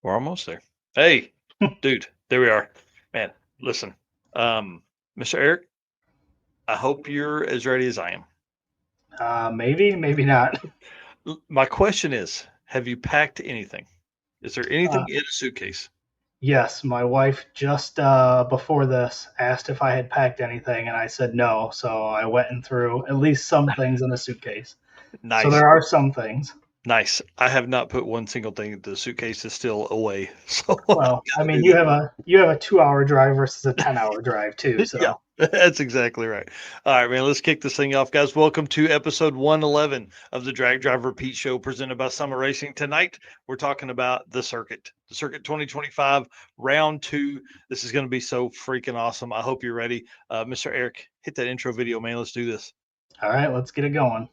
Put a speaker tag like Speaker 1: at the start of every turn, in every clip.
Speaker 1: We're almost there. Hey, dude, there we are. Man, listen, Mr. Eric, I hope you're as ready as I am.
Speaker 2: Maybe, maybe not.
Speaker 1: My question is, have you packed anything? Is there anything
Speaker 2: Uh,
Speaker 1: in a suitcase?
Speaker 2: yes, my wife just before this asked if I had packed anything, and I said no. So I went and threw at least some things in a suitcase. So
Speaker 1: Nice.
Speaker 2: there are some things.
Speaker 1: Nice. I have not put one single thing. The suitcase is still away. So I
Speaker 2: Well, I
Speaker 1: gotta
Speaker 2: mean,
Speaker 1: do
Speaker 2: you have a 2 hour drive versus a 10 hour drive too.
Speaker 1: that. Yeah,
Speaker 2: So
Speaker 1: that's exactly right. All right, man, let's kick this thing off, guys. Welcome to episode 111 of the Drag Drive Repeat Show presented by Summit Racing. Tonight, we're talking about the Circuit 2025, round two. This is going to be so freaking awesome. I hope you're ready. Mr. Eric, hit that intro video, man. Let's do this.
Speaker 2: all right, let's get it going.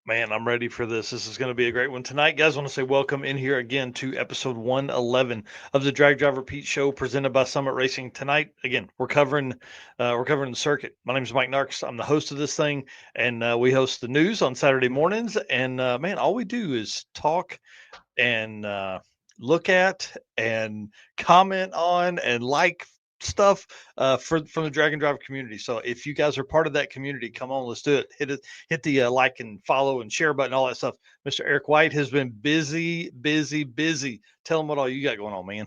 Speaker 1: Man, I'm ready for this. This is going to be a great one tonight, guys. I want to say welcome in here again to episode 111 of the Drag Drive Repeat Show presented by Summit Racing. Tonight, again, we're covering the circuit. My name is Mike Narks. I'm the host of this thing, and we host the news on Saturday mornings. And man, all we do is talk and look at and comment on and like stuff from the Drag and Drive community. So if you guys are part of that community, come on, let's do it. Hit the like and follow and share button, all that stuff. Mr. Eric White has been busy, busy, busy. Tell him what all you got going on, man.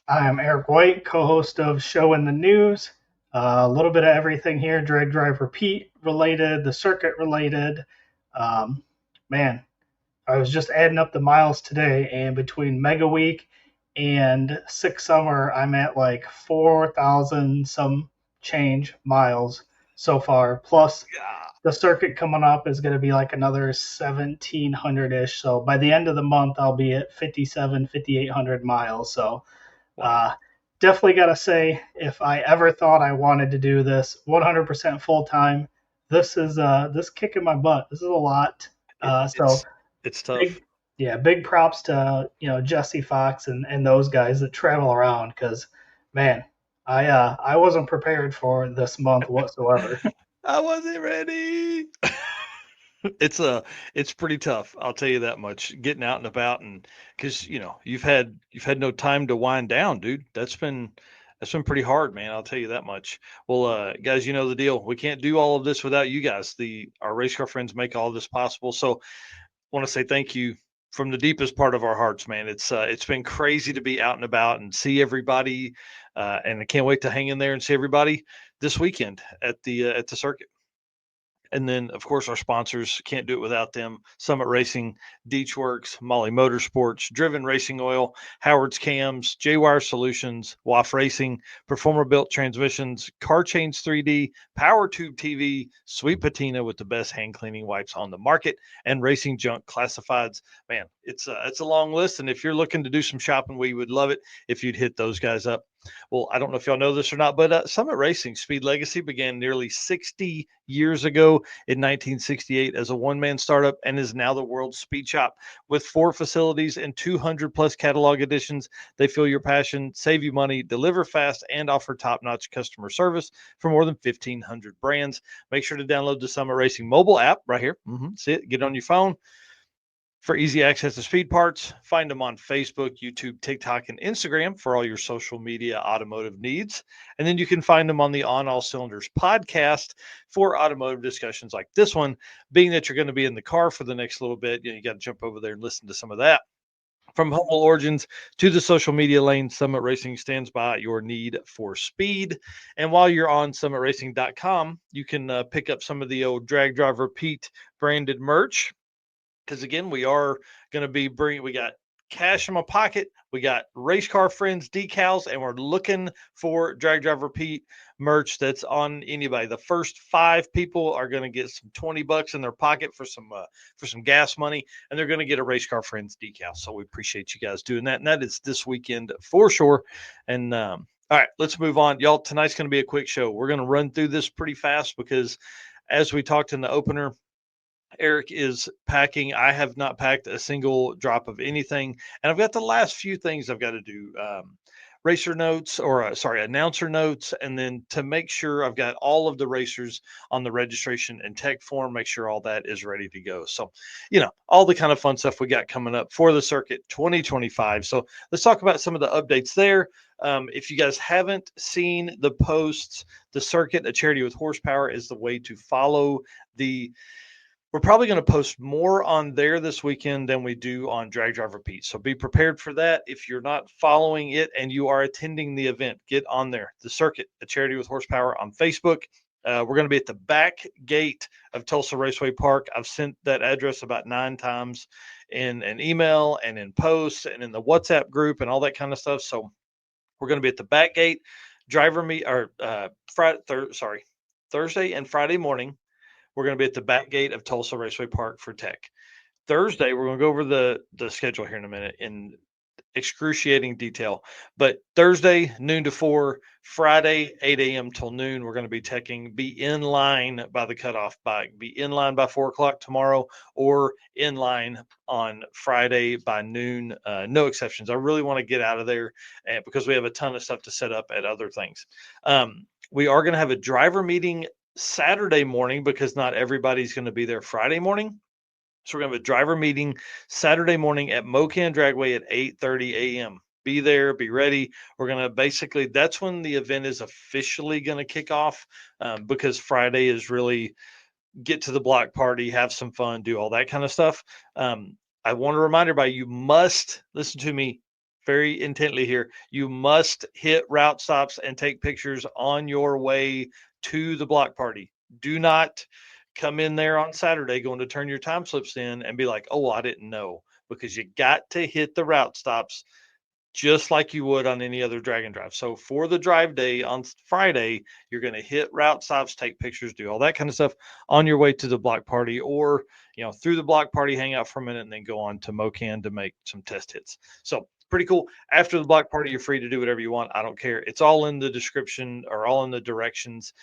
Speaker 2: I am Eric White, co-host of Show in the News. A little bit of everything here: drag, drive, repeat related, the circuit related. Um, Man, I was just adding up the miles today, and between Mega Week and Six Summer, I'm at like 4,000 some change miles so far. Plus,
Speaker 1: Yeah.
Speaker 2: the circuit coming up is going to be like another 1,700 ish. So by the end of the month, I'll be at 5,800 miles. So
Speaker 1: Wow.
Speaker 2: uh, definitely got to say, if I ever thought I wanted to do this 100% full time, this kicking my butt. This is a lot.
Speaker 1: It,
Speaker 2: So
Speaker 1: it's
Speaker 2: big,
Speaker 1: tough.
Speaker 2: yeah, big props to Jesse Fox and those guys that travel around because man, I wasn't prepared for this month whatsoever.
Speaker 1: I wasn't ready. It's pretty tough. I'll tell you that much. Getting out and about, and because you've had no time to wind down, dude. That's been pretty hard, man. I'll tell you that much. Well, guys, you know the deal. We can't do all of this without you guys. Our race car friends make all this possible. So, want to say thank you from the deepest part of our hearts, man. It's been crazy to be out and about and see everybody, and I can't wait to hang in there and see everybody this weekend at the circuit. And then, of course, our sponsors can't do it without them. Summit Racing, Deechworks, Molly Motorsports, Driven Racing Oil, Howard's Cams, J-Wire Solutions, WAF Racing, Performer Built Transmissions, Car Chains 3D, Power Tube TV, Sweet Patina with the best hand cleaning wipes on the market, and Racing Junk Classifieds. Man, it's a long list. And if you're looking to do some shopping, we would love it if you'd hit those guys up. Well, I don't know if y'all know this or not, but Summit Racing Speed Legacy began nearly 60 years ago in 1968 as a one-man startup and is now the world's speed shop. With 4 facilities and 200 plus catalog editions, they feel your passion, save you money, deliver fast, and offer top-notch customer service for more than 1,500 brands. Make sure to download the Summit Racing mobile app right here. See it, get it on your phone. For easy access to Speed Parts, find them on Facebook, YouTube, TikTok, and Instagram for all your social media automotive needs. And then you can find them on the On All Cylinders podcast for automotive discussions like this one. Being that you're going to be in the car for the next little bit, you got to jump over there and listen to some of that. From humble origins to the social media lane, Summit Racing stands by your need for speed. And while you're on summitracing.com, you can pick up some of the old Drag Driver Pete branded merch. Because again, we are going to be we got cash in my pocket, we got Race Car Friends decals, and we're looking for Drag Driver Pete merch that's on anybody. The first 5 people are going to get some $20 in their pocket for some gas money, and they're going to get a Race Car Friends decal. So we appreciate you guys doing that, and that is this weekend for sure. And all right, let's move on, y'all. Tonight's going to be a quick show. We're going to run through this pretty fast because, as we talked in the opener, Eric is packing. I have not packed a single drop of anything, and I've got the last few things I've got to do. Announcer notes, and then to make sure I've got all of the racers on the registration and tech form, make sure all that is ready to go. So, all the kind of fun stuff we got coming up for the circuit 2025. So let's talk about some of the updates there. If you guys haven't seen the posts, the circuit, A Charity with Horsepower is the way to follow the. We're probably going to post more on there this weekend than we do on Drag Driver Pete. So be prepared for that. If you're not following it and you are attending the event, get on there. The circuit, A Charity with Horsepower on Facebook. We're going to be at the back gate of Tulsa Raceway Park. I've sent that address about 9 times in an email and in posts and in the WhatsApp group and all that kind of stuff. So we're going to be at the back gate. Thursday and Friday morning. We're going to be at the back gate of Tulsa Raceway Park for tech. Thursday, we're going to go over the schedule here in a minute in excruciating detail. But Thursday, noon to 4, Friday, 8 a.m. till noon, we're going to be teching, be in line by the cutoff bike, be in line by 4 o'clock tomorrow, or in line on Friday by noon. No exceptions. I really want to get out of there because we have a ton of stuff to set up at other things. We are going to have a driver meeting Saturday morning because not everybody's going to be there Friday morning. So we're going to have a driver meeting Saturday morning at Mocan Dragway at 8:30 a.m. Be there, be ready. We're going to that's when the event is officially going to kick off because Friday is really get to the block party, have some fun, do all that kind of stuff. I want to remind everybody, you must listen to me very intently here. You must hit route stops and take pictures on your way to the block party. Do not come in there on Saturday going to turn your time slips in and be like, oh, I didn't know, because you got to hit the route stops just like you would on any other drag and drive. So for the drive day on Friday, you're going to hit route stops, take pictures, do all that kind of stuff on your way to the block party, or, through the block party, hang out for a minute and then go on to Mocan to make some test hits. So pretty cool. After the block party, you're free to do whatever you want. I don't care. It's all in the description or all in the directions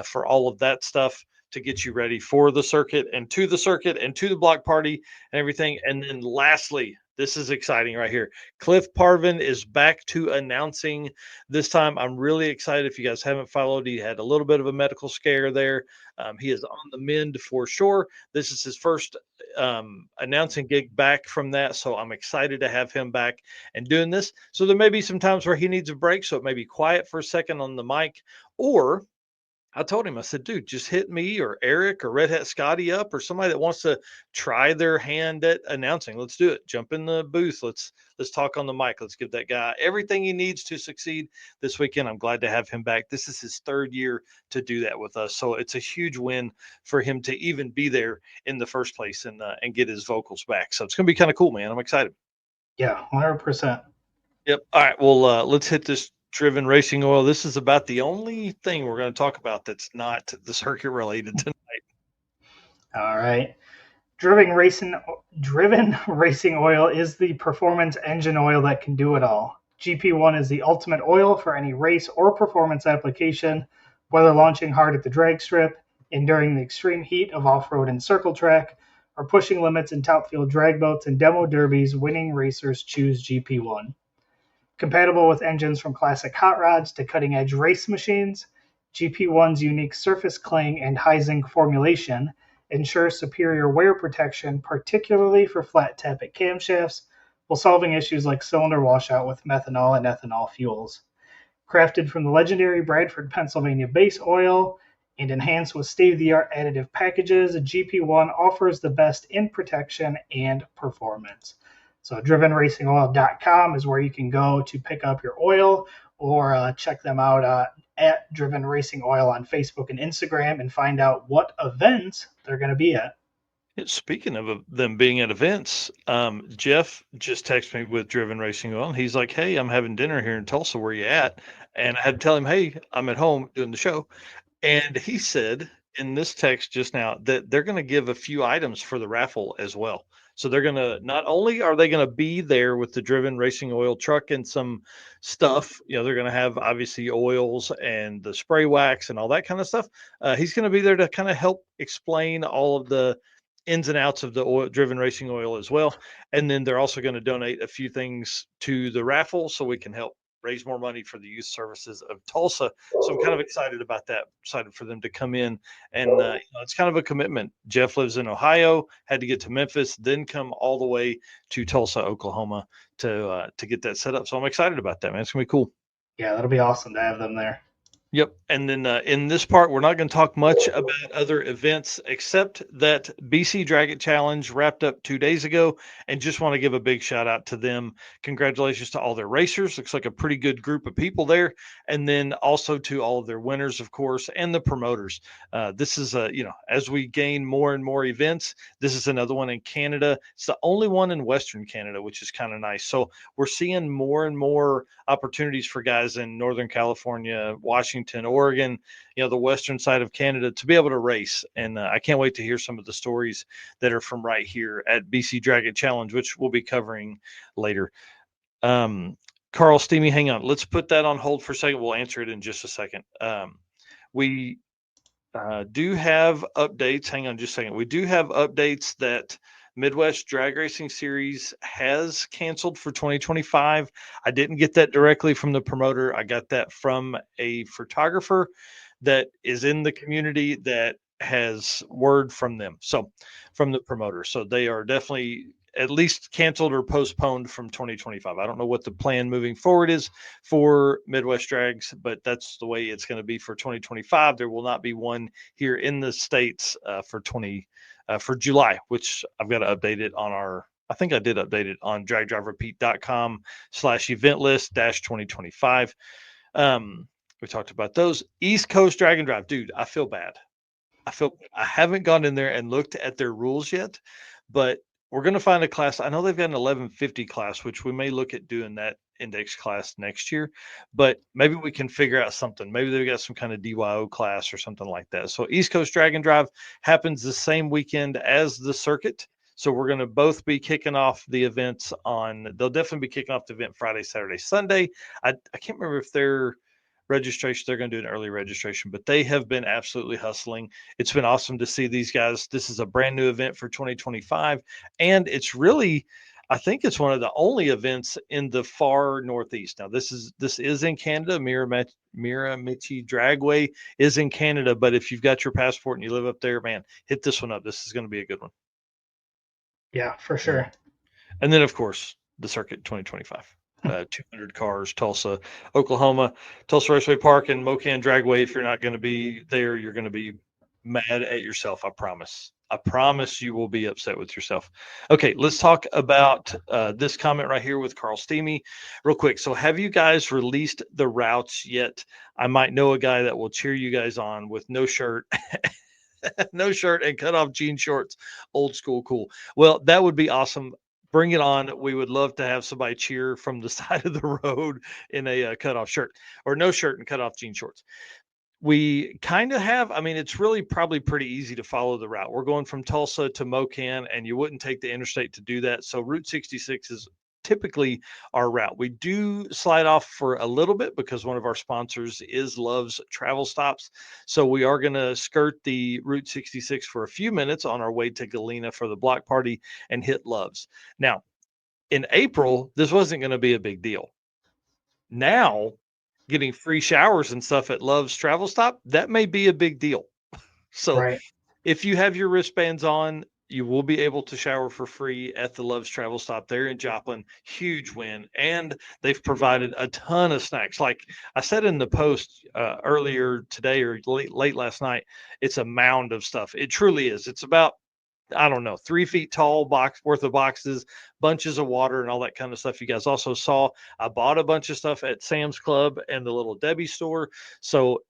Speaker 1: for all of that stuff to get you ready for the circuit and to the block party and everything. And then lastly, this is exciting right here. Cliff Parvin is back to announcing this time. I'm really excited. If you guys haven't followed, he had a little bit of a medical scare there. He is on the mend for sure. This is his first announcing gig back from that. So I'm excited to have him back and doing this. So there may be some times where he needs a break. So it may be quiet for a second on the mic, or I told him, I said, dude, just hit me or Eric or Red Hat Scotty up, or somebody that wants to try their hand at announcing. Let's do it. Jump in the booth. Let's talk on the mic. Let's give that guy everything he needs to succeed this weekend. I'm glad to have him back. This is his 3rd year to do that with us. So it's a huge win for him to even be there in the first place and get his vocals back. So it's going to be kind of cool, man. I'm excited.
Speaker 2: Yeah, 100%.
Speaker 1: Yep. All right. Well, let's hit this Driven Racing Oil. This is about the only thing we're going to talk about that's not the circuit related tonight.
Speaker 2: All right. Driven Racing Oil is the performance engine oil that can do it all. GP1 is the ultimate oil for any race or performance application, whether launching hard at the drag strip, enduring the extreme heat of off-road and circle track, or pushing limits in top field drag boats and demo derbies. Winning racers choose GP1. Compatible with engines from classic hot rods to cutting-edge race machines, GP1's unique surface cling and high zinc formulation ensures superior wear protection, particularly for flat tappet camshafts, while solving issues like cylinder washout with methanol and ethanol fuels. Crafted from the legendary Bradford, Pennsylvania base oil and enhanced with state of the art additive packages, GP1 offers the best in protection and performance. So, drivenracingoil.com is where you can go to pick up your oil, or check them out at Driven Racing Oil on Facebook and Instagram and find out what events they're going to be at.
Speaker 1: Speaking of them being at events, Jeff just texted me with Driven Racing Oil. And he's like, "Hey, I'm having dinner here in Tulsa. Where you at?" And I had to tell him, "Hey, I'm at home doing the show." And he said in this text just now that they're going to give a few items for the raffle as well. So they're going to, not only are they going to be there with the Driven Racing Oil truck and some stuff, they're going to have obviously oils and the spray wax and all that kind of stuff. He's going to be there to kind of help explain all of the ins and outs of the Driven Racing Oil as well. And then they're also going to donate a few things to the raffle so we can help raise more money for the youth services of Tulsa. So I'm kind of excited about that. Excited for them to come in, and it's kind of a commitment. Jeff lives in Ohio, had to get to Memphis, then come all the way to Tulsa, Oklahoma, to get that set up. So I'm excited about that, man. It's gonna be cool.
Speaker 2: Yeah, that'll be awesome to have them there.
Speaker 1: Yep. And then in this part, we're not going to talk much about other events except that BC Drag It Challenge wrapped up 2 days ago, and just want to give a big shout out to them. Congratulations to all their racers. Looks like a pretty good group of people there. And then also to all of their winners, of course, and the promoters. This is as we gain more and more events, this is another one in Canada. It's the only one in Western Canada, which is kind of nice. So we're seeing more and more opportunities for guys in Northern California, Washington, Oregon, the western side of Canada to be able to race. And I can't wait to hear some of the stories that are from right here at BC Drag It Challenge, which we'll be covering later. Carl Steamy, hang on. Let's put that on hold for a second. We'll answer it in just a second. We do have updates. Hang on just a second. We do have updates that Midwest Drag Racing Series has canceled for 2025. I didn't get that directly from the promoter. I got that from a photographer that is in the community that has word from them. So from the promoter. So they are definitely at least canceled or postponed from 2025. I don't know what the plan moving forward is for Midwest Drags, but that's the way it's going to be for 2025. There will not be one here in the States for July, which I've got to update it on I think I did update it on dragdriverepeat.com/event list -2025. We talked about those. East Coast Drag and Drive. Dude, I feel bad. I haven't gone in there and looked at their rules yet, but we're going to find a class. I know they've got an 1150 class, which we may look at doing that index class next year, but maybe we can figure out something. Maybe they've got some kind of DYO class or something like that. So East Coast Drag and Drive happens the same weekend as the circuit. So we're going to both be kicking off the events they'll definitely be kicking off the event Friday, Saturday, Sunday. I can't remember if they're going to do an early registration, but they have been absolutely hustling. It's been awesome to see these guys. This is a brand new event for 2025, and it's really, I think it's one of the only events in the far northeast. Now this is in Canada. Miramichi Dragway is in Canada, but if you've got your passport and you live up there, man, hit this one up. This is going to be a good one.
Speaker 2: Yeah, for sure.
Speaker 1: And then of course the circuit 2025. 200 cars, Tulsa, Oklahoma, Tulsa Raceway Park, and Mocan Dragway. If you're not going to be there, you're going to be mad at yourself. I promise. I promise you will be upset with yourself. Okay, let's talk about this comment right here with Carl Steamy real quick. So have you guys released the routes yet? I might know a guy that will cheer you guys on with no shirt. No shirt and cut off jean shorts. Old school cool. Well, that would be awesome. Bring it on. We would love to have somebody cheer from the side of the road in a cutoff shirt, or no shirt and cut off jean shorts. We kind of have, it's really probably pretty easy to follow the route. We're going from Tulsa to Mocan, and you wouldn't take the interstate to do that. So Route 66 is typically our route. We do slide off for a little bit because one of our sponsors is Love's Travel Stops. So we are going to skirt the Route 66 for a few minutes on our way to Galena for the block party and hit Love's. Now, in April, this wasn't going to be a big deal. Now, getting free showers and stuff at Love's Travel Stop, that may be a big deal. So
Speaker 2: right.
Speaker 1: If you have your wristbands on, you will be able to shower for free at the Love's Travel Stop there in Joplin. Huge win. And they've provided a ton of snacks. Like I said in the post earlier today or late last night, it's a mound of stuff. It truly is. It's about, I don't know, 3 feet tall box worth of boxes, bunches of water, and all that kind of stuff. You guys also saw I bought a bunch of stuff at Sam's Club and the Little Debbie store. So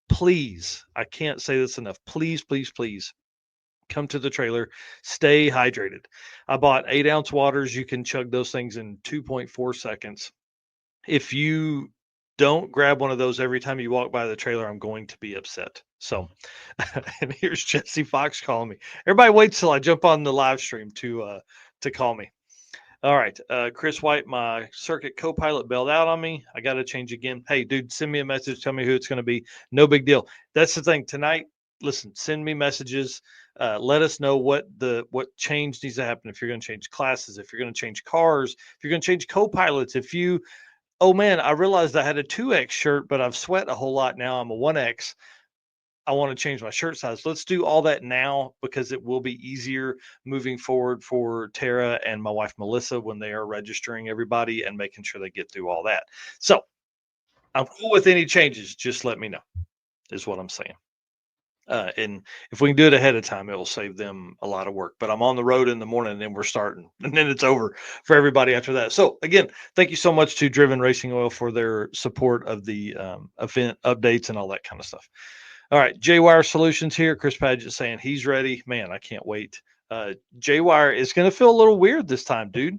Speaker 1: please, I can't say this enough. Please, please, please come to the trailer. Stay hydrated. I bought 8-ounce waters. You can chug those things in 2.4 seconds. If you don't grab one of those every time you walk by the trailer, I'm going to be upset. So, and here's Jesse Fox calling me. Everybody waits till I jump on the live stream to call me. All right, Chris White, my circuit co-pilot bailed out on me. I got to change again. Hey, dude, send me a message. Tell me who it's going to be. No big deal. That's the thing tonight. Listen, send me messages. Let us know what change needs to happen. If you're going to change classes, if you're going to change cars, if you're going to change co-pilots, if you, oh man, I realized I had a 2X shirt, but I've sweat a whole lot now. I'm a 1X. I want to change my shirt size. Let's do all that now because it will be easier moving forward for Tara and my wife Melissa when they are registering everybody and making sure they get through all that. So I'm cool with any changes. Just let me know, is what I'm saying. And if we can do it ahead of time, it will save them a lot of work. But I'm on the road in the morning and then we're starting and then it's over for everybody after that. So again, thank you so much to Driven Racing Oil for their support of the event updates and all that kind of stuff. All right, J-Wire Solutions here. Chris Padgett saying he's ready. Man, I can't wait. J-Wire is going to feel a little weird this time, dude,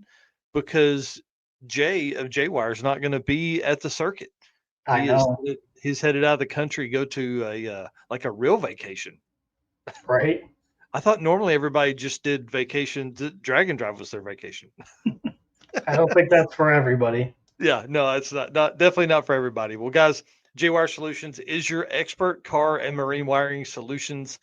Speaker 1: because Jay of J-Wire is not going to be at the circuit.
Speaker 2: I know,
Speaker 1: He's headed out of the country, go to a like a real vacation.
Speaker 2: right?
Speaker 1: I thought normally everybody just did vacation. Dragon Drive was their vacation.
Speaker 2: I don't think that's for everybody.
Speaker 1: Yeah, no, it's not definitely not for everybody. Well, guys, J-Wire Solutions is your expert car and marine wiring solutions.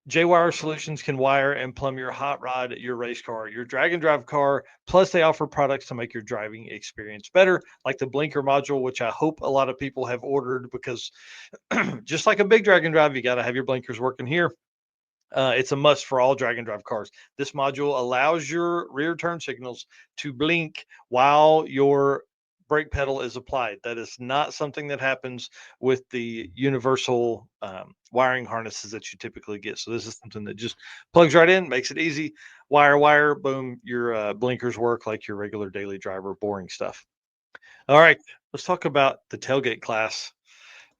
Speaker 1: J-Wire Solutions can wire and plumb your hot rod, your race car, your drag and drive car. Plus, they offer products to make your driving experience better, like the blinker module, which I hope a lot of people have ordered because just like a big drag and drive, you got to have your blinkers working here. It's a must for all drag and drive cars. This module allows your rear turn signals to blink while your brake pedal is applied. That is not something that happens with the universal wiring harnesses that you typically get. So this is something that just plugs right in, makes it easy. Wire, boom, your blinkers work like your regular daily driver, boring stuff. All right, let's talk about the tailgate class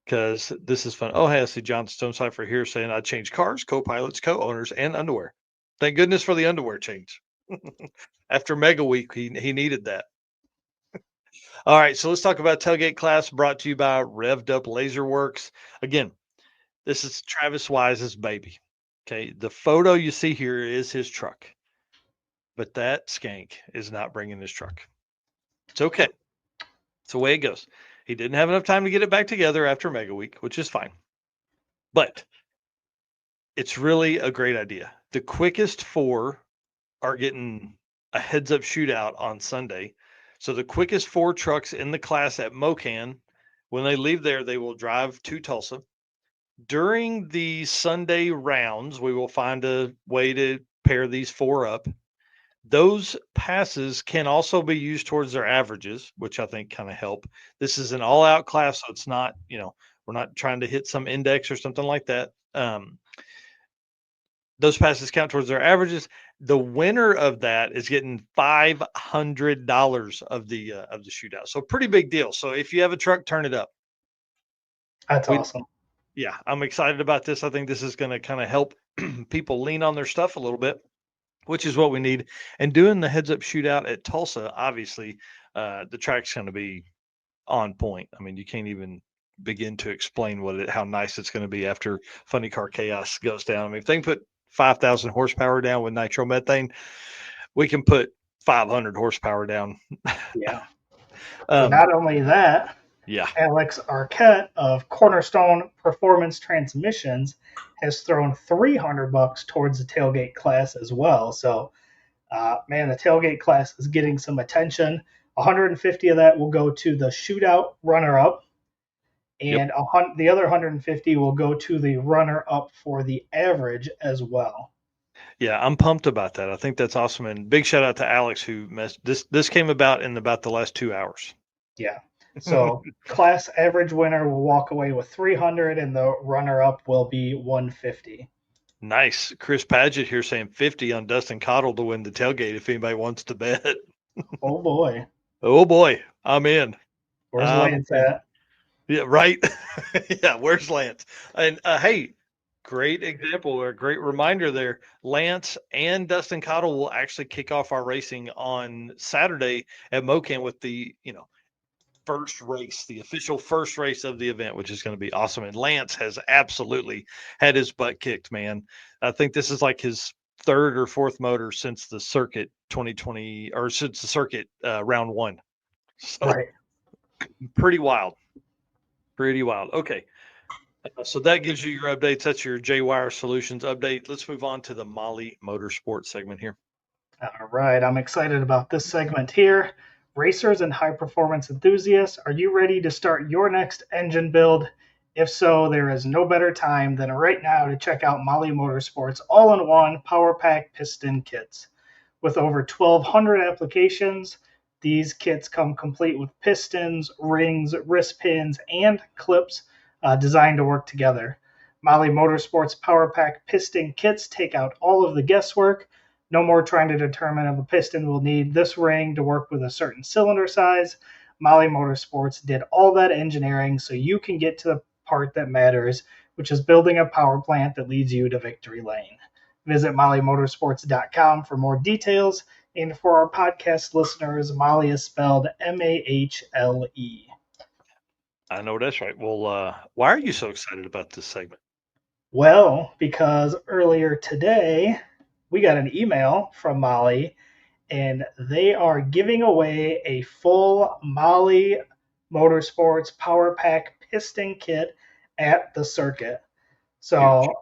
Speaker 1: because this is fun. Oh, hey, I see John Stonecipher here saying I changed cars, co-pilots, co-owners, and underwear. Thank goodness for the underwear change. After Mega Week, he needed that. All right, so let's talk about tailgate class brought to you by Revved Up Laser Works. Again, this is Travis Wise's baby. Okay, the photo you see here is his truck, but that skank is not bringing his truck. It's okay. It's the way it goes. He didn't have enough time to get it back together after Mega Week, which is fine. But it's really a great idea. The quickest 4 are getting a heads up shootout on Sunday. So the quickest 4 trucks in the class at Mocan, when they leave there, they will drive to Tulsa. During the Sunday rounds, we will find a way to pair these 4 up. Those passes can also be used towards their averages, which I think kind of help. This is an all out class, so it's not, we're not trying to hit some index or something like that. Those passes count towards their averages. The winner of that is getting $500 of the shootout. So pretty big deal. So if you have a truck, turn it up.
Speaker 2: That's awesome.
Speaker 1: Yeah, I'm excited about this. I think this is going to kind of help people lean on their stuff a little bit, which is what we need. And doing the heads up shootout at Tulsa, obviously, the track's going to be on point. I mean, you can't even begin to explain how nice it's going to be after Funny Car Chaos goes down. I mean, if they can put 5,000 horsepower down with nitromethane, we can put 500 horsepower down.
Speaker 2: Yeah. Not only that,
Speaker 1: yeah,
Speaker 2: Alex Arquette of Cornerstone Performance Transmissions has thrown $300 towards the tailgate class as well. So, man, the tailgate class is getting some attention. 150 of that will go to the shootout runner-up.
Speaker 1: Yep.
Speaker 2: and the other 150 will go to the runner up for the average as well.
Speaker 1: Yeah, I'm pumped about that. I think that's awesome. And big shout out to Alex who messed this came about in about the last 2 hours.
Speaker 2: Yeah. So class average winner will walk away with 300 and the runner up will be 150.
Speaker 1: Nice. Chris Paget here saying 50 on Dustin Cottle to win the tailgate if anybody wants to bet.
Speaker 2: Oh boy.
Speaker 1: Oh boy, I'm in.
Speaker 2: Where's
Speaker 1: I'm
Speaker 2: Lance
Speaker 1: in.
Speaker 2: at?
Speaker 1: Yeah, right. Yeah, where's Lance? And hey, great example or great reminder there. Lance and Dustin Cottle will actually kick off our racing on Saturday at Mocan with the, first race, the official first race of the event, which is going to be awesome. And Lance has absolutely had his butt kicked, man. I think this is like his third or fourth motor since the circuit 2020 or since the circuit round one. So
Speaker 2: Right.
Speaker 1: pretty wild. Pretty wild. Okay. So that gives you your updates. That's your J Wire Solutions update. Let's move on to the Molly Motorsports segment here.
Speaker 2: All right. I'm excited about this segment here. Racers and high performance enthusiasts, are you ready to start your next engine build? If so, there is no better time than right now to check out Molly Motorsports all in one Power Pack piston kits. With over 1,200 applications, these kits come complete with pistons, rings, wrist pins, and clips designed to work together. Molly Motorsports Power Pack piston kits take out all of the guesswork. No more trying to determine if a piston will need this ring to work with a certain cylinder size. Molly Motorsports did all that engineering so you can get to the part that matters, which is building a power plant that leads you to victory lane. Visit mollymotorsports.com for more details. And for our podcast listeners, Molly is spelled Mahle.
Speaker 1: I know that's right. Well, why are you so excited about this segment?
Speaker 2: Well, because earlier today we got an email from Molly and they are giving away a full Molly Motorsports Power Pack piston kit at the circuit.
Speaker 1: Huge.
Speaker 2: So,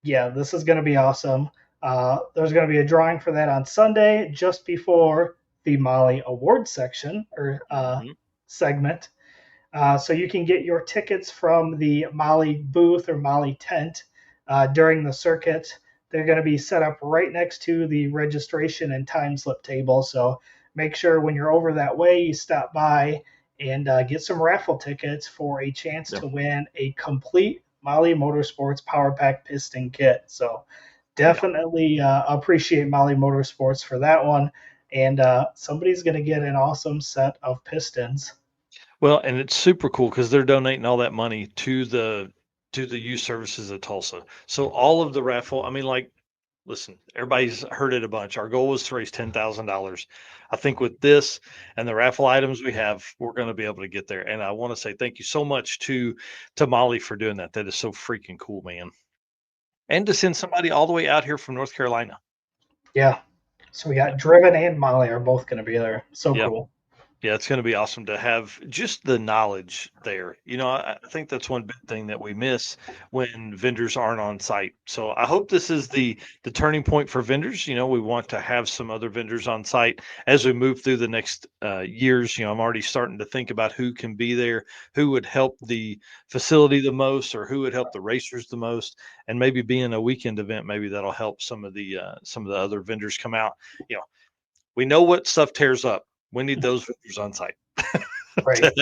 Speaker 2: yeah, this is going to be awesome. There's going to be a drawing for that on Sunday, just before the Molly Awards section or
Speaker 1: Mhm.
Speaker 2: segment. So you can get your tickets from the Molly booth or Molly tent during the circuit. They're going to be set up right next to the registration and time slip table. So make sure when you're over that way, you stop by and get some raffle tickets for a chance
Speaker 1: Yeah.
Speaker 2: to win a complete Molly Motorsports Power Pack piston kit. So
Speaker 1: Yeah.
Speaker 2: definitely appreciate Molly Motorsports for that one. And somebody's going to get an awesome set of pistons.
Speaker 1: Well, and it's super cool because they're donating all that money to the youth services of Tulsa. So all of the raffle, I mean, like, listen, everybody's heard it a bunch. Our goal was to raise $10,000. I think with this and the raffle items we have, we're going to be able to get there. And I want to say thank you so much to Molly for doing that. That is so freaking cool, man. And to send somebody all the way out here from North Carolina.
Speaker 2: Yeah. So we
Speaker 1: Yeah.
Speaker 2: got Driven and Molly are both going to be there. So
Speaker 1: Yeah.
Speaker 2: cool.
Speaker 1: Yeah, it's going to be awesome to have just the knowledge there. I think that's one big thing that we miss when vendors aren't on site. So I hope this is the turning point for vendors. We want to have some other vendors on site as we move through the next years. I'm already starting to think about who can be there, who would help the facility the most, or who would help the racers the most, and maybe being a weekend event, maybe that'll help some of the other vendors come out. You know, we know what stuff tears up. We need those vendors on site.
Speaker 2: Right.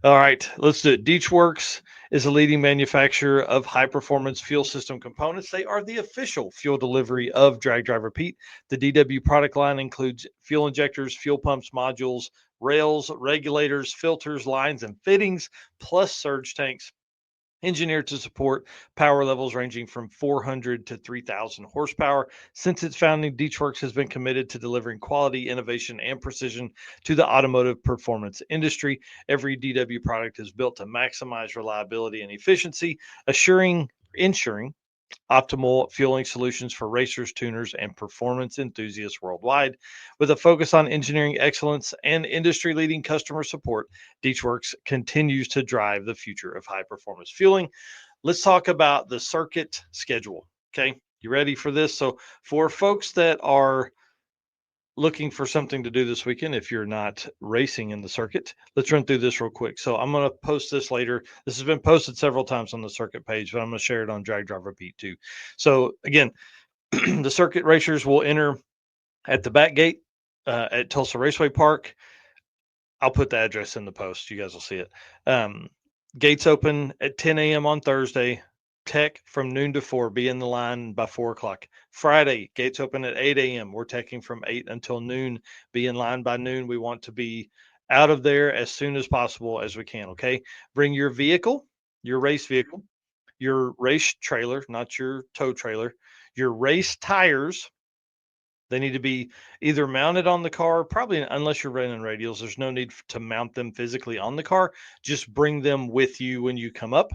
Speaker 1: All right, let's do it. Deechworks is a leading manufacturer of high performance fuel system components. They are the official fuel delivery of Drag Drive Repeat. The DW product line includes fuel injectors, fuel pumps, modules, rails, regulators, filters, lines, and fittings, plus surge tanks, engineered to support power levels ranging from 400 to 3,000 horsepower. Since its founding, Deechworks has been committed to delivering quality, innovation, and precision to the automotive performance industry. Every DW product is built to maximize reliability and efficiency, ensuring optimal fueling solutions for racers, tuners, and performance enthusiasts worldwide. With a focus on engineering excellence and industry leading customer support, Deechworks continues to drive the future of high performance fueling. Let's talk about the circuit schedule. Okay. You ready for this? So, for folks that are looking for something to do this weekend, if you're not racing in the circuit, let's run through this real quick. So I'm going to post this later. This has been posted several times on the circuit page, but I'm going to share it on Drag Drive Repeat too. So again, the circuit racers will enter at the back gate at Tulsa Raceway Park. I'll put the address in the post. You guys will see it. Gates open at 10 a.m. on Thursday. Tech from noon to 4. Be in the line by 4 o'clock. Friday, gates open at 8 a.m. We're teching from 8 until noon. Be in line by noon. We want to be out of there as soon as possible as we can. Okay. Bring your vehicle, your race vehicle, your race trailer, not your tow trailer, your race tires. They need to be either mounted on the car, probably unless you're running radials, there's no need to mount them physically on the car. Just bring them with you when you come up.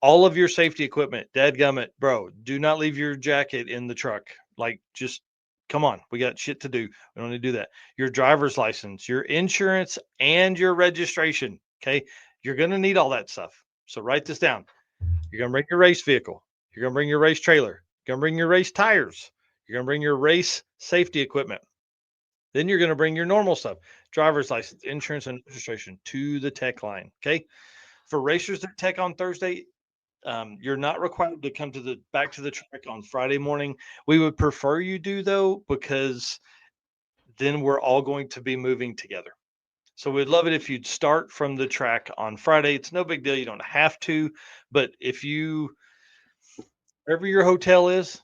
Speaker 1: All of your safety equipment, dadgummit, bro, do not leave your jacket in the truck. Like, just come on. We got shit to do. We don't need to do that. Your driver's license, your insurance, and your registration. Okay. You're going to need all that stuff. So write this down. You're going to bring your race vehicle. You're going to bring your race trailer. You're going to bring your race tires. You're going to bring your race safety equipment. Then you're going to bring your normal stuff, driver's license, insurance, and registration to the tech line. Okay. For racers that tech on Thursday, you're not required to come back to the track on Friday morning. We would prefer you do, though, because then we're all going to be moving together. So we'd love it if you'd start from the track on Friday. It's no big deal. You don't have to, but if you, wherever your hotel is,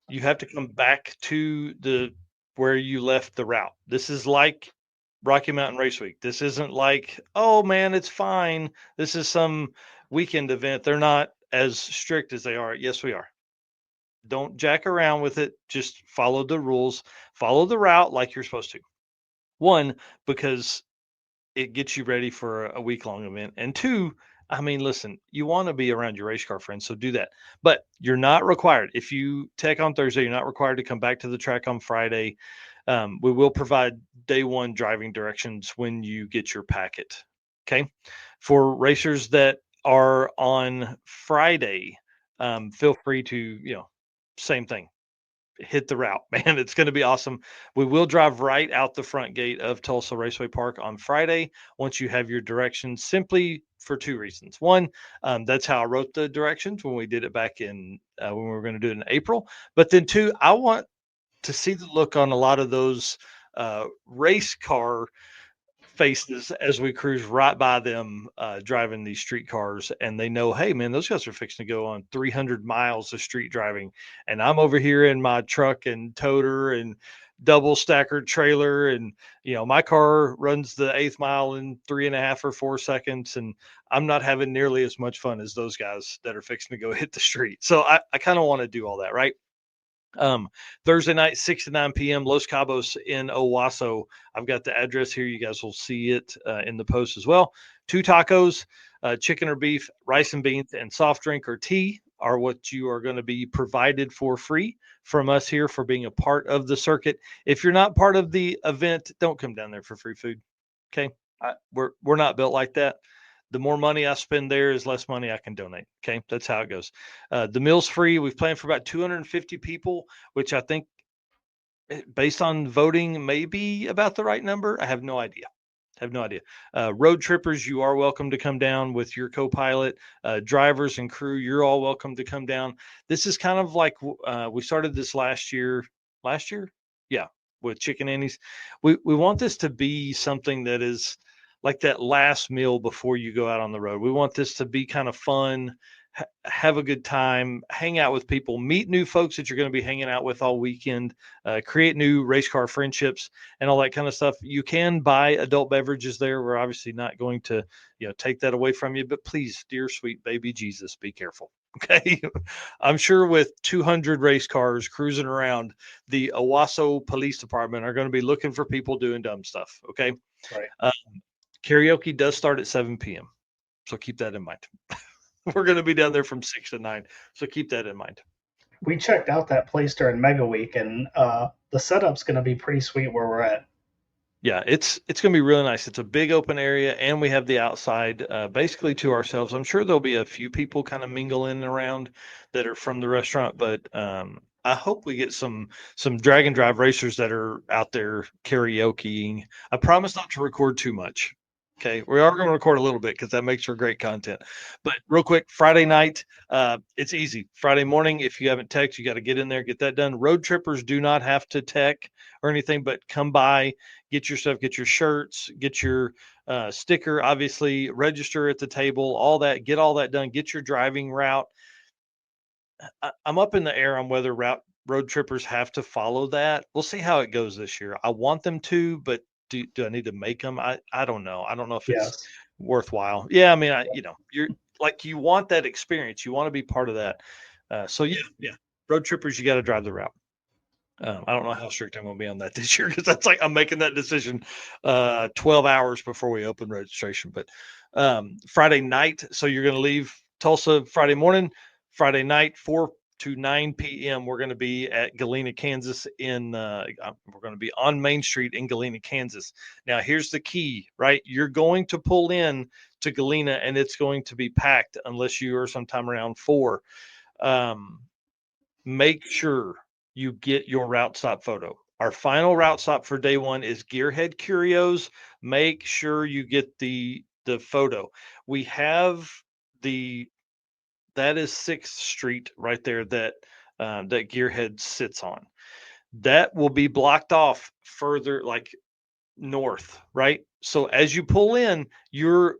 Speaker 1: you have to come back to where you left the route. This is like Rocky Mountain Race Week. This isn't like, oh man, it's fine. This is some weekend event. They're not as strict as they are. Yes, we are. Don't jack around with it. Just follow the rules, follow the route like you're supposed to. One, because it gets you ready for a week long event. And two, I mean, listen, you want to be around your race car friends, so do that. But you're not required. If you tech on Thursday, you're not required to come back to the track on Friday. We will provide day one driving directions when you get your packet. Okay. For racers that are on Friday, feel free to, same thing, hit the route, man. It's going to be awesome. We will drive right out the front gate of Tulsa Raceway Park on Friday once you have your directions, simply for two reasons. One, that's how I wrote the directions when we did it back in when we were going to do it in April. But then two, I want to see the look on a lot of those race car faces as we cruise right by them driving these street cars, and they know, hey man, those guys are fixing to go on 300 miles of street driving, and I'm over here in my truck and toter and double stacker trailer, and my car runs the eighth mile in 3.5 or 4 seconds, and I'm not having nearly as much fun as those guys that are fixing to go hit the street. So I kind of want to do all that, right? Thursday night, 6 to 9 p.m., Los Cabos in Owasso. I've got the address here. You guys will see it in the post as well. 2 tacos, chicken or beef, rice and beans, and soft drink or tea are what you are going to be provided for free from us here for being a part of the circuit. If you're not part of the event, don't come down there for free food. Okay. We're not built like that. The more money I spend there is less money I can donate. Okay. That's how it goes. The meal's free. We've planned for about 250 people, which I think based on voting may be about the right number. I have no idea. Road trippers, you are welcome to come down with your co-pilot. Drivers and crew, you're all welcome to come down. This is kind of like we started this last year. Yeah, with Chicken Annie's. We want this to be something that is like that last meal before you go out on the road. We want this to be kind of fun, have a good time, hang out with people, meet new folks that you're going to be hanging out with all weekend, create new race car friendships and all that kind of stuff. You can buy adult beverages there. We're obviously not going to, take that away from you, but please, dear sweet baby Jesus, be careful. Okay. I'm sure with 200 race cars cruising around, the Owasso Police Department are going to be looking for people doing dumb stuff. Okay.
Speaker 2: Right.
Speaker 1: Karaoke does start at 7 p.m. So keep that in mind. We're going to be down there from 6 to 9. So keep that in mind.
Speaker 2: We checked out that place during Mega Week, and the setup's going to be pretty sweet where we're at.
Speaker 1: Yeah, it's going to be really nice. It's a big open area, and we have the outside basically to ourselves. I'm sure there'll be a few people kind of mingling around that are from the restaurant, but I hope we get some drag and drive racers that are out there karaokeing. I promise not to record too much. Okay, we are going to record a little bit because that makes for great content. But real quick, Friday night, it's easy. Friday morning, if you haven't teched, you got to get in there, get that done. Road trippers do not have to tech or anything, but come by, get your stuff, get your shirts, get your sticker, obviously, register at the table, all that, get all that done, get your driving route. I'm up in the air on whether road trippers have to follow that. We'll see how it goes this year. I want them to, but do I need to make them? I don't know. I don't know if it's
Speaker 2: Yes.
Speaker 1: worthwhile. Yeah, I mean, you're like you want that experience. You want to be part of that. So yeah, road trippers, you got to drive the route. I don't know how strict I'm going to be on that this year because that's like I'm making that decision 12 hours before we open registration. But Friday night, so you're going to leave Tulsa Friday morning, Friday night, 4 to 9 p.m. We're going to be at Galena, Kansas. We're going to be on Main Street in Galena, Kansas. Now, here's the key, right? You're going to pull in to Galena, and it's going to be packed unless you are sometime around 4. Um, Make sure you get your route stop photo. Our final route stop for day one is Gearhead Curios. Make sure you get the photo. We have the that is 6th Street right there that Gearhead sits on. That will be blocked off further like north, right? So as you pull in, your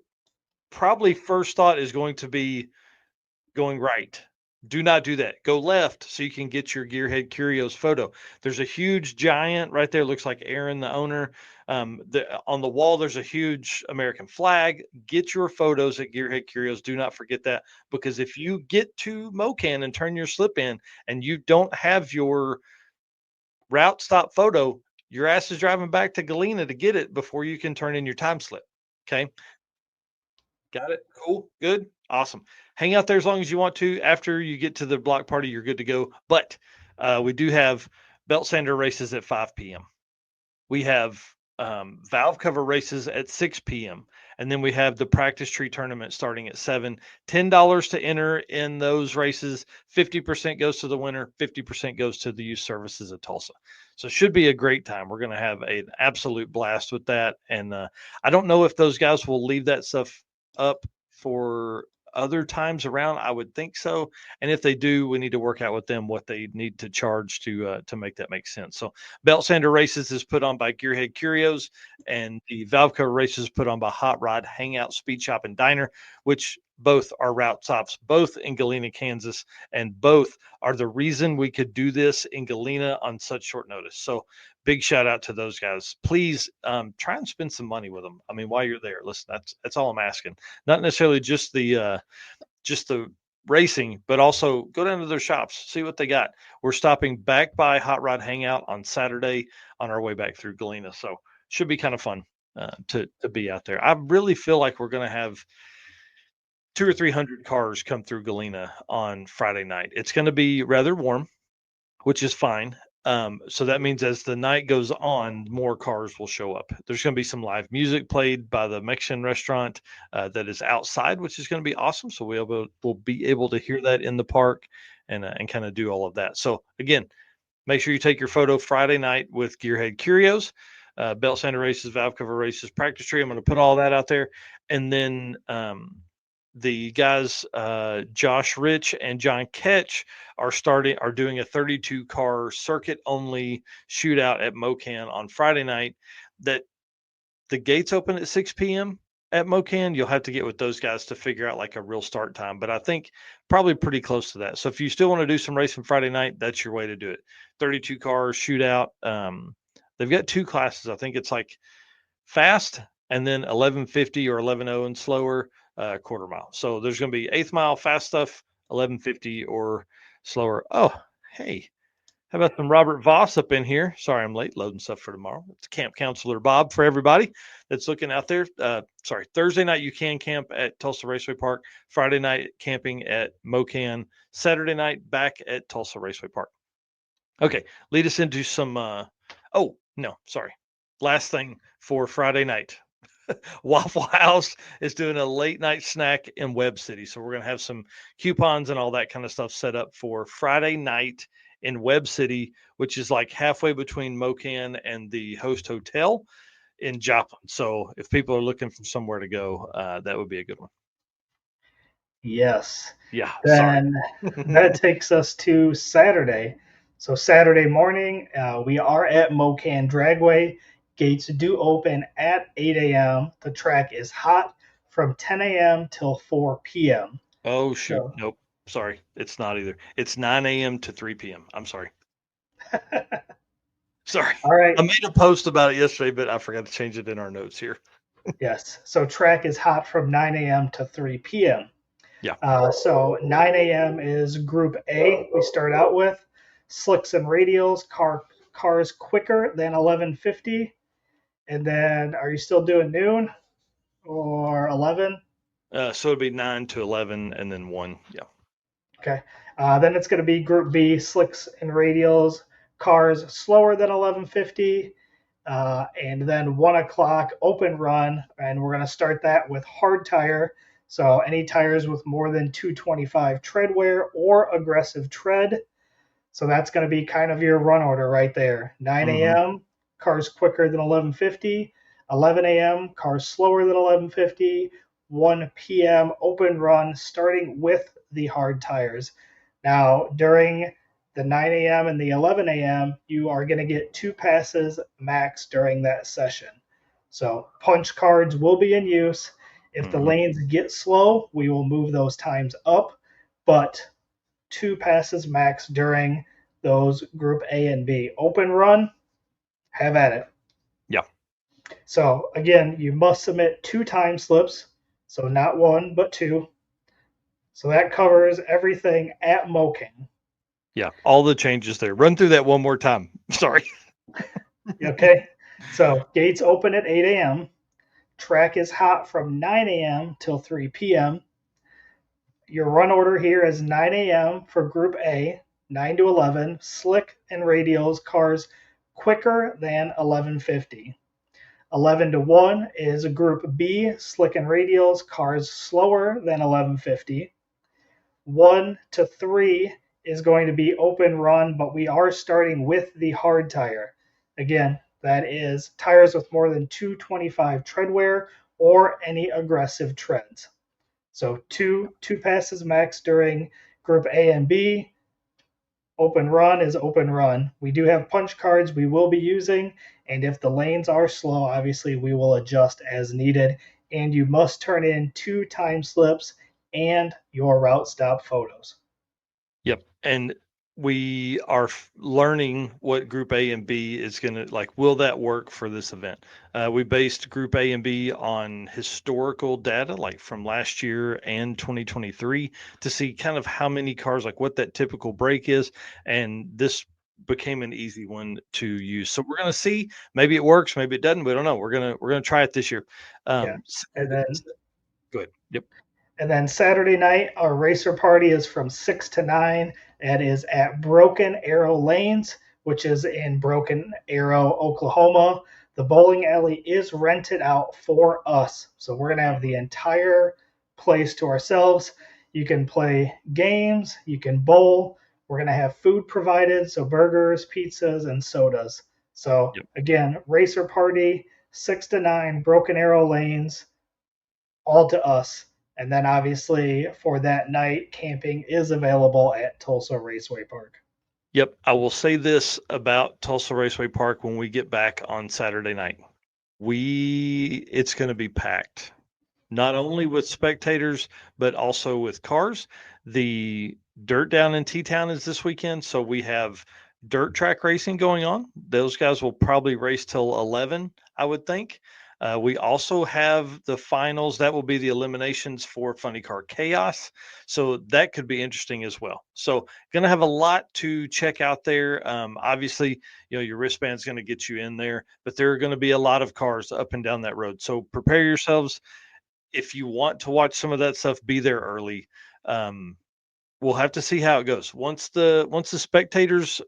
Speaker 1: probably first thought is going to be going right. Do not do that. Go left so you can get your Gearhead Curios photo. There's a huge giant right there. Looks like Aaron, the owner. On the wall, there's a huge American flag. Get your photos at Gearhead Curios. Do not forget that because if you get to Mocan and turn your slip in and you don't have your route stop photo, your ass is driving back to Galena to get it before you can turn in your time slip. Okay. Got it. Cool. Good. Awesome. Hang out there as long as you want to. After you get to the block party, you're good to go. But we do have belt sander races at 5 p.m. We have valve cover races at 6 p.m. And then we have the practice tree tournament starting at 7. $10 to enter in those races. 50% goes to the winner. 50% goes to the youth services of Tulsa. So it should be a great time. We're going to have an absolute blast with that. And I don't know if those guys will leave that stuff up for other times around. I would think so. And if they do, we need to work out with them what they need to charge to make that make sense. So Belt Sander Races is put on by Gearhead Curios, and the Valve Cover Races put on by Hot Rod Hangout Speed Shop and Diner, which both are route stops, both in Galena, Kansas, and both are the reason we could do this in Galena on such short notice. So big shout out to those guys. Please try and spend some money with them. I mean, while you're there, listen, that's all I'm asking. Not necessarily just the racing, but also go down to their shops, see what they got. We're stopping back by Hot Rod Hangout on Saturday on our way back through Galena, so should be kind of fun to be out there. I really feel like we're going to have 200 or 300 cars come through Galena on Friday night. It's going to be rather warm, which is fine. So that means as the night goes on, more cars will show up. There's going to be some live music played by the Mexican restaurant that is outside, which is going to be awesome. So we'll be able to hear that in the park and kind of do all of that. So again, make sure you take your photo Friday night with Gearhead Curios, belt sander races, valve cover races, practice tree. I'm going to put all that out there, and then the guys Josh Rich and John Ketch are doing a 32 car circuit only shootout at Mocan on Friday night. That the gates open at 6 p.m. at Mocan. You'll have to get with those guys to figure out like a real start time, but I think probably pretty close to that. So if you still want to do some racing Friday night, that's your way to do it. 32 cars shootout. They've got 2 classes. I think it's like fast and then 1150 or 11:0 and slower quarter mile. So there's going to be 8th mile fast stuff, 1150 or slower. Oh, hey, how about some Robert Voss up in here? Sorry, I'm late loading stuff for tomorrow. It's Camp Counselor Bob for everybody that's looking out there. Thursday night you can camp at Tulsa Raceway Park. Friday night camping at Mocan. Saturday night back at Tulsa Raceway Park. Okay, lead us into some. Oh no, sorry. Last thing for Friday night. Waffle House is doing a late night snack in Webb City. So we're going to have some coupons and all that kind of stuff set up for Friday night in Webb City, which is like halfway between Mocan and the host hotel in Joplin. So if people are looking for somewhere to go, that would be a good one.
Speaker 2: Yes.
Speaker 1: Yeah, sorry.
Speaker 2: Then that takes us to Saturday. So Saturday morning, we are at Mocan Dragway. Gates do open at 8 a.m. The track is hot from 10 a.m. till 4 p.m.
Speaker 1: Oh shoot,
Speaker 2: So,
Speaker 1: nope. Sorry, it's not either. It's 9 a.m. to 3 p.m. I'm sorry. Sorry.
Speaker 2: all right.
Speaker 1: I made a post about it yesterday, but I forgot to change it in our notes here.
Speaker 2: Yes. So track is hot from 9 a.m. to 3 p.m.
Speaker 1: Yeah.
Speaker 2: So 9 a.m. is Group A. We start out with slicks and radials, cars quicker than 1150. And then, are you still doing noon or 11?
Speaker 1: So it'd be 9 to 11 and then 1. Yeah.
Speaker 2: Okay. Then it's going to be Group B, slicks and radials, cars slower than 1150. And then 1 o'clock, open run. And we're going to start that with hard tire. So any tires with more than 225 tread wear or aggressive tread. So that's going to be kind of your run order right there. 9
Speaker 1: Mhm.
Speaker 2: a.m., cars quicker than 1150. 11 a.m., cars slower than 1150. 1 p.m., open run, starting with the hard tires. Now, during the 9 a.m. and the 11 a.m., you are going to get 2 passes max during that session. So punch cards will be in use. If the
Speaker 1: Mhm.
Speaker 2: lanes get slow, we will move those times up. But 2 passes max during those Group A and B. Open run, have at it.
Speaker 1: Yeah.
Speaker 2: So again, you must submit 2 time slips, so not 1 but 2. So that covers everything at Moking.
Speaker 1: Yeah. All the changes there. Run through that one more time. Sorry.
Speaker 2: Okay, so gates open at 8 a.m. Track is hot from 9 a.m. till 3 p.m. Your run order here is 9 a.m. for Group A, 9 to 11, slick and radials cars quicker than 1150. 11 to 1 is Group B, slick and radials cars slower than 1150. 1 to 3 is going to be open run, but we are starting with the hard tire. Again, that is tires with more than 225 tread wear or any aggressive treads. So two passes max during Group A and B. Open run is open run. We do have punch cards we will be using, and if the lanes are slow, obviously we will adjust as needed. And you must turn in 2 time slips and your route stop photos.
Speaker 1: Yep. And we are learning what Group A and B is going to like. Will that work for this event? We based Group A and B on historical data, like from last year and 2023, to see kind of how many cars, like what that typical break is. And this became an easy one to use. So we're going to see. Maybe it works. Maybe it doesn't. We don't know. We're gonna try it this year.
Speaker 2: Yeah. And
Speaker 1: Saturday,
Speaker 2: then
Speaker 1: go ahead. Yep.
Speaker 2: And then Saturday night, our racer party is from 6 to 9. That is at Broken Arrow Lanes, which is in Broken Arrow, Oklahoma. The bowling alley is rented out for us. So we're going to have the entire place to ourselves. You can play games, you can bowl. We're going to have food provided, so burgers, pizzas, and sodas. So
Speaker 1: Yep.
Speaker 2: again, racer party, 6 to 9, Broken Arrow Lanes, all to us. And then obviously for that night, camping is available at Tulsa Raceway Park.
Speaker 1: Yep. I will say this about Tulsa Raceway Park when we get back on Saturday night. It's going to be packed, not only with spectators, but also with cars. The dirt down in T Town is this weekend. So we have dirt track racing going on. Those guys will probably race till 11, I would think. We also have the finals. That will be the eliminations for Funny Car Chaos. So that could be interesting as well. So going to have a lot to check out there. Obviously, your wristband's going to get you in there, but there are going to be a lot of cars up and down that road. So prepare yourselves. If you want to watch some of that stuff, be there early. We'll have to see how it goes. Once the spectators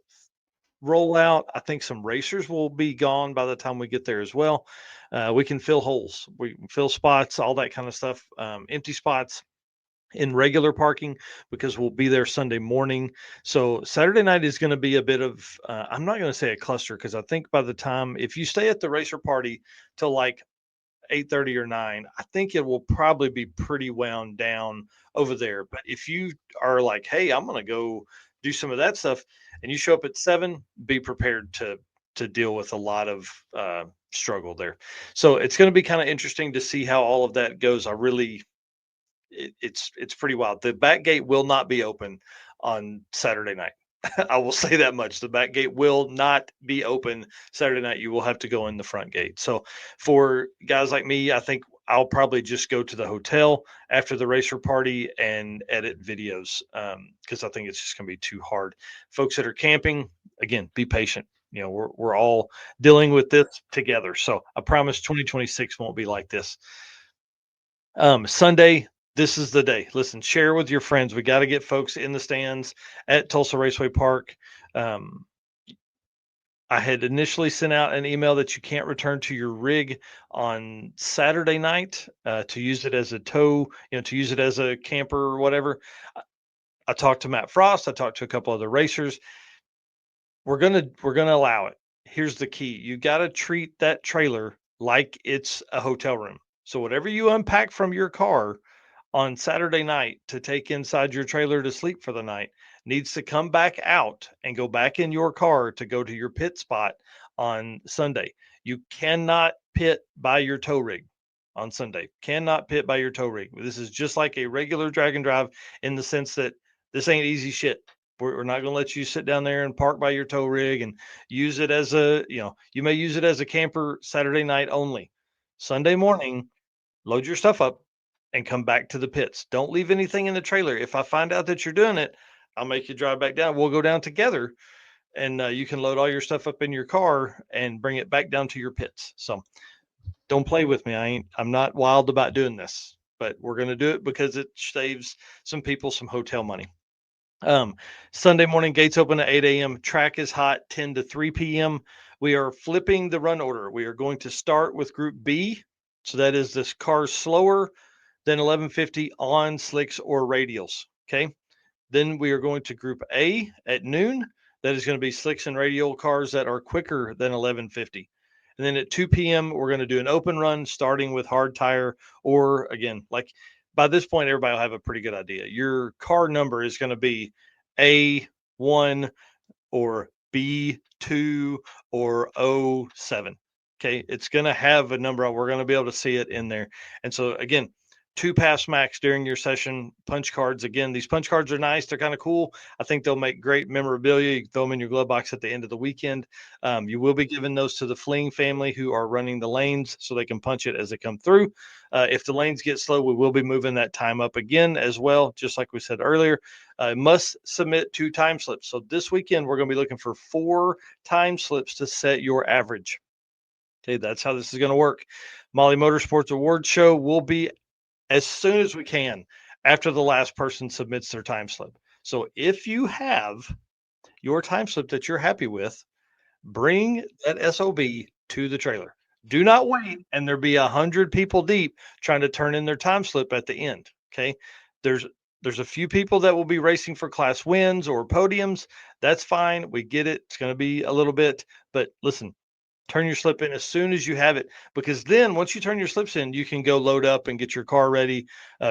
Speaker 1: roll out, I think some racers will be gone by the time we get there as well. We can fill holes, we can fill spots, all that kind of stuff, empty spots. in regular parking because we'll be there Sunday morning. So Saturday night is going to be a bit of, I'm not going to say a cluster because I think by the time, if you stay at the racer party till like 8:30 or 9, I think it will probably be pretty wound down over there. But if you are like, hey, I'm going to go do some of that stuff, and you show up at 7, be prepared to deal with a lot of struggle there. So it's going to be kind of interesting to see how all of that goes. I really, it's pretty wild. The back gate will not be open on Saturday night. I will say that much. The back gate will not be open Saturday night. You will have to go in the front gate. So for guys like me, I think I'll probably just go to the hotel after the racer party and edit videos because I think it's just going to be too hard. Folks that are camping, again, be patient. You know, we're all dealing with this together. So I promise 2026 won't be like this. Sunday, this is the day. Listen, share with your friends. We got to get folks in the stands at Tulsa Raceway Park. Um, I had initially sent out an email that you can't return to your rig on Saturday night to use it as a tow, to use it as a camper or whatever. I talked to Matt Frost. I talked to a couple other racers. We're gonna allow it. Here's the key: you got to treat that trailer like it's a hotel room. So whatever you unpack from your car on Saturday night to take inside your trailer to sleep for the night needs to come back out and go back in your car to go to your pit spot on Sunday. You cannot pit by your tow rig on Sunday. Cannot pit by your tow rig. This is just like a regular drag and drive in the sense that this ain't easy shit. We're not going to let you sit down there and park by your tow rig and use it as you may use it as a camper Saturday night only. Sunday morning, load your stuff up and come back to the pits. Don't leave anything in the trailer. If I find out that you're doing it, I'll make you drive back down. We'll go down together and you can load all your stuff up in your car and bring it back down to your pits. So don't play with me. I'm not wild about doing this, but we're going to do it because it saves some people some hotel money. Sunday morning gates open at 8 a.m. Track is hot 10 to 3 p.m. We are flipping the run order. We are going to start with Group B. So that is this car slower than 1150 on slicks or radials. Okay. Then we are going to Group A at noon. That is going to be slicks and radial cars that are quicker than 1150. And then at 2 p.m., we're going to do an open run starting with hard tire, or again, like by this point, everybody will have a pretty good idea. Your car number is going to be A1 or B2 or O7. Okay. It's going to have a number. We're going to be able to see it in there. And so, again, 2 pass max during your session. Punch cards. Again, these punch cards are nice. They're kind of cool. I think they'll make great memorabilia. You can throw them in your glove box at the end of the weekend. You will be giving those to the Fling family who are running the lanes so they can punch it as they come through. If the lanes get slow, we will be moving that time up again as well, just like we said earlier. Must submit 2 time slips. So this weekend, we're going to be looking for 4 time slips to set your average. Okay, that's how this is going to work. Molly Motorsports Awards Show will be as soon as we can after the last person submits their time slip. So if you have your time slip that you're happy with, bring that SOB to the trailer. Do not wait and there be 100 people deep trying to turn in their time slip at the end. Okay. There's a few people that will be racing for class wins or podiums. That's fine. We get it. It's going to be a little bit, but listen, turn your slip in as soon as you have it, because then once you turn your slips in, you can go load up and get your car ready,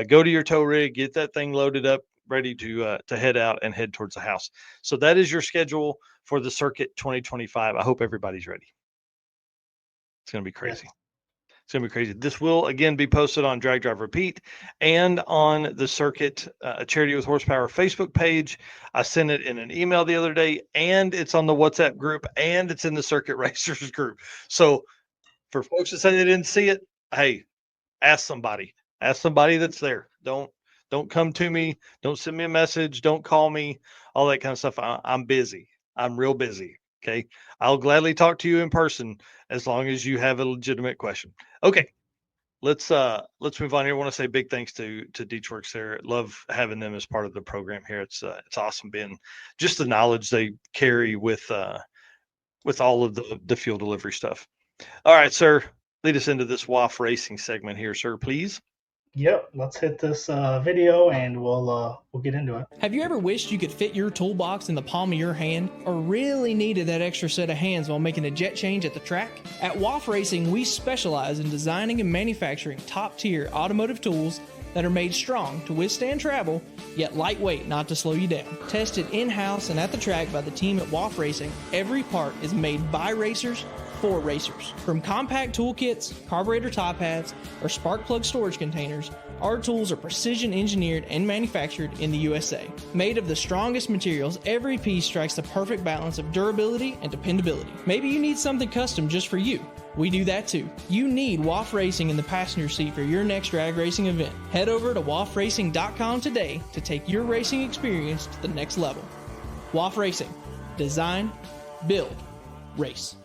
Speaker 1: go to your tow rig, get that thing loaded up, ready to head out and head towards the house. So that is your schedule for the circuit 2025. I hope everybody's ready. It's going to be crazy. It's going to be crazy. This will again be posted on Drag Drive Repeat and on the Circuit Charity with Horsepower Facebook page. I sent it in an email the other day, and it's on the WhatsApp group, and it's in the Circuit Racers group. So for folks that say they didn't see it, hey, ask somebody. Ask somebody that's there. Don't come to me. Don't send me a message. Don't call me. All that kind of stuff. I'm busy. I'm real busy. Okay. I'll gladly talk to you in person as long as you have a legitimate question. Okay. Let's move on here. I want to say big thanks to Deechworks there. Love having them as part of the program here. It's awesome being just the knowledge they carry with all of the fuel delivery stuff. All right, sir. Lead us into this WAF racing segment here, sir, please.
Speaker 2: Yep, let's hit this video and we'll get into it.
Speaker 3: Have you ever wished you could fit your toolbox in the palm of your hand, or really needed that extra set of hands while making a jet change at the track? At WAF Racing, we specialize in designing and manufacturing top-tier automotive tools that are made strong to withstand travel, yet lightweight not to slow you down. Tested in-house and at the track by the team at WAF Racing, every part is made by racers for racers. From compact toolkits, carburetor top hats, or spark plug storage containers, our tools are precision engineered and manufactured in the USA. Made of the strongest materials, every piece strikes the perfect balance of durability and dependability. Maybe you need something custom just for you. We do that too. You need WAF Racing in the passenger seat for your next drag racing event. Head over to wafracing.com today to take your racing experience to the next level. WAF Racing. Design, build, race.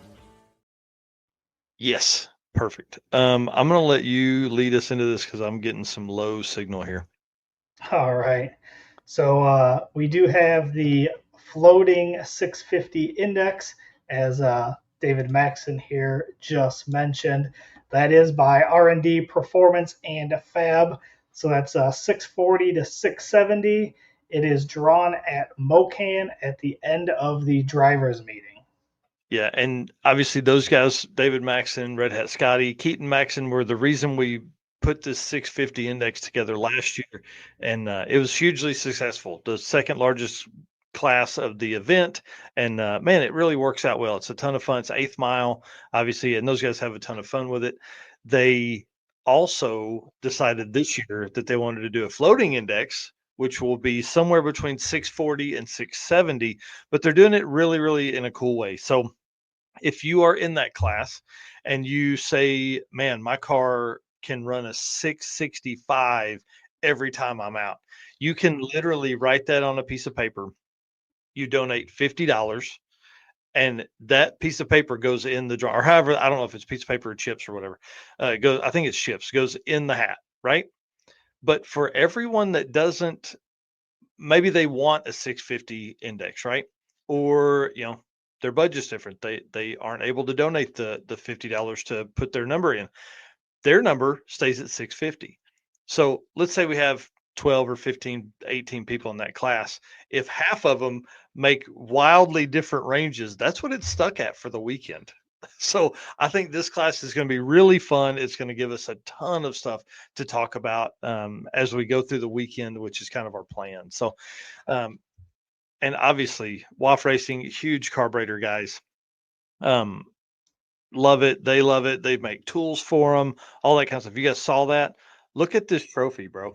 Speaker 1: Yes, perfect. I'm going to let you lead us into this because I'm getting some low signal here.
Speaker 2: All right. So we do have the floating 650 index, as David Maxon here just mentioned. That is by R&D Performance and Fab. So that's 640 to 670. It is drawn at Mocan at the end of the drivers meeting.
Speaker 1: Yeah, and obviously those guys, David Maxon, Red Hat Scotty, Keaton Maxon, were the reason we put this 650 index together last year, and it was hugely successful. The second largest class of the event, and man, it really works out well. It's a ton of fun. It's 8th mile, obviously, and those guys have a ton of fun with it. They also decided this year that they wanted to do a floating index, which will be somewhere between 640 and 670, but they're doing it really, really in a cool way. So if you are in that class and you say, man, my car can run a 665 every time I'm out, you can literally write that on a piece of paper. You donate $50, and that piece of paper goes in the jar, or however, I don't know if it's piece of paper or chips or whatever. It goes, I think it's chips, goes in the hat, right? But for everyone that doesn't, maybe they want a 650 index, right? Or, their budget's different. They aren't able to donate the $50 to put their number in. Their number stays at 650. So let's say we have 12 or 15, 18 people in that class. If half of them make wildly different ranges, that's what it's stuck at for the weekend. So I think this class is going to be really fun. It's going to give us a ton of stuff to talk about as we go through the weekend, which is kind of our plan. So, and obviously WAF Racing, huge carburetor guys. Love it. They love it. They make tools for them, all that kind of stuff. You guys saw that? Look at this trophy, bro.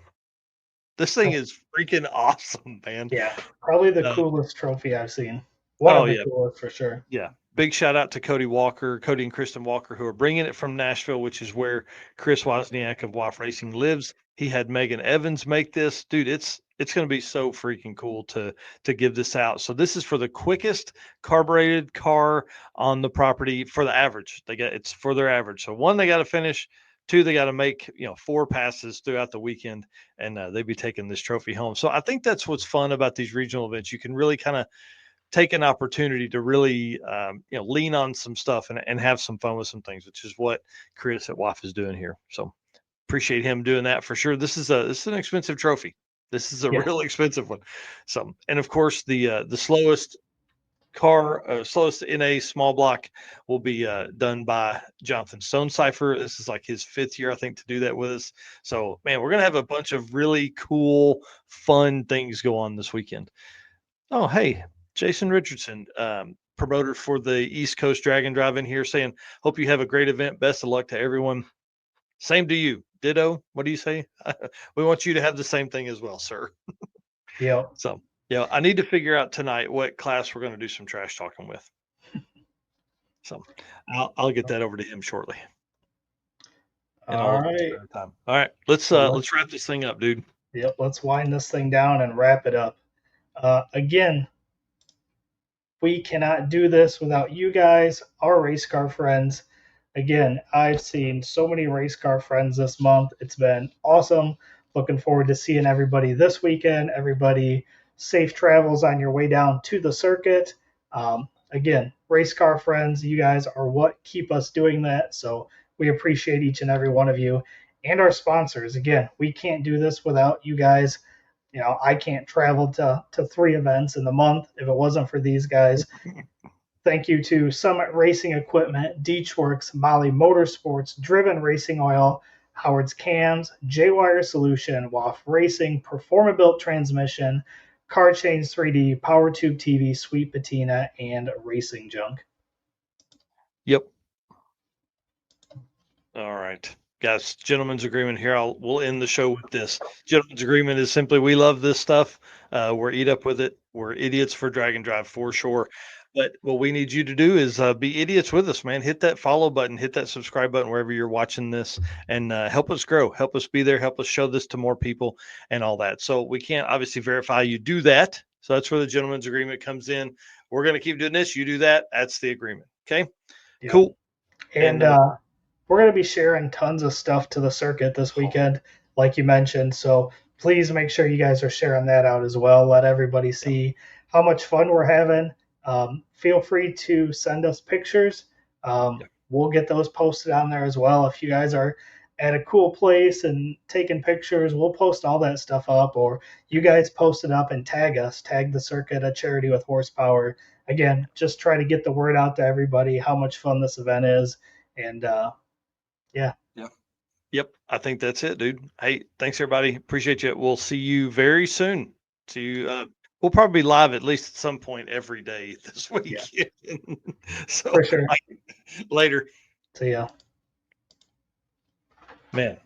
Speaker 1: This thing is freaking awesome, man.
Speaker 2: Yeah, probably the coolest trophy I've seen. One of the coolest for sure.
Speaker 1: Yeah. Big shout out to Cody and Kristen Walker, who are bringing it from Nashville, which is where Chris Wozniak of WAF Racing lives. He had Megan Evans make this. Dude, it's going to be so freaking cool to give this out. So this is for the quickest carbureted car on the property for the average. It's for their average. So one, they got to finish. Two, they got to make 4 passes throughout the weekend, and they'd be taking this trophy home. So I think that's what's fun about these regional events. You can really kind of take an opportunity to really lean on some stuff and have some fun with some things, which is what Chris at WAF is doing here. So appreciate him doing that for sure. This is an expensive trophy. This is a real expensive one. So, and of course the slowest slowest NA small block will be done by Jonathan Stonecipher. This is like his 5th year, I think, to do that with us. So, man, we're gonna have a bunch of really cool, fun things go on this weekend. Oh, hey, Jason Richardson, promoter for the East Coast Drag and Drive in here, saying, hope you have a great event. Best of luck to everyone. Same to you. Ditto. What do you say? We want you to have the same thing as well, sir.
Speaker 2: Yep.
Speaker 1: So, I need to figure out tonight what class we're going to do some trash talking with. So I'll get that over to him shortly.
Speaker 2: All right.
Speaker 1: All right. Let's wrap this thing up, dude.
Speaker 2: Yep. Let's wind this thing down and wrap it up. Again, we cannot do this without you guys, our race car friends. Again, I've seen so many race car friends this month. It's been awesome. Looking forward to seeing everybody this weekend. Everybody, safe travels on your way down to the circuit. Again, race car friends, you guys are what keep us doing that. So we appreciate each and every one of you. and our sponsors. Again, we can't do this without you guys. You know, I can't travel to 3 events in the month if it wasn't for these guys. Thank you to Summit Racing Equipment, Deechworks, Molly Motorsports, Driven Racing Oil, Howard's Cams, J-Wire Solution, WAF Racing, Performabuilt Transmission, Car Change 3D, PowerTube TV, Sweet Patina, and Racing Junk.
Speaker 1: Yep. All right. Guys, gentleman's agreement here. We'll end the show with this. Gentleman's agreement is simply we love this stuff. We're eat up with it. We're idiots for Drag and Drive for sure. But what we need you to do is be idiots with us, man. Hit that follow button, hit that subscribe button wherever you're watching this, and help us grow. Help us be there. Help us show this to more people and all that. So we can't obviously verify you do that. So that's where the gentleman's agreement comes in. We're going to keep doing this. You do that. That's the agreement. Okay.
Speaker 2: Yep.
Speaker 1: Cool.
Speaker 2: And we're going to be sharing tons of stuff to the circuit this weekend, like you mentioned. So please make sure you guys are sharing that out as well. Let everybody see how much fun we're having. Feel free to send us pictures. We'll get those posted on there as well. If you guys are at a cool place and taking pictures, we'll post all that stuff up, or you guys post it up and tag us, tag the circuit at Charity with Horsepower. Again, just try to get the word out to everybody how much fun this event is. And
Speaker 1: Yep. I think that's it, dude. Hey, thanks everybody. Appreciate you. We'll see you very soon. See you. We'll probably be live at least at some point every day this week. Yeah. So
Speaker 2: for sure.
Speaker 1: Later.
Speaker 2: See ya.
Speaker 1: Man.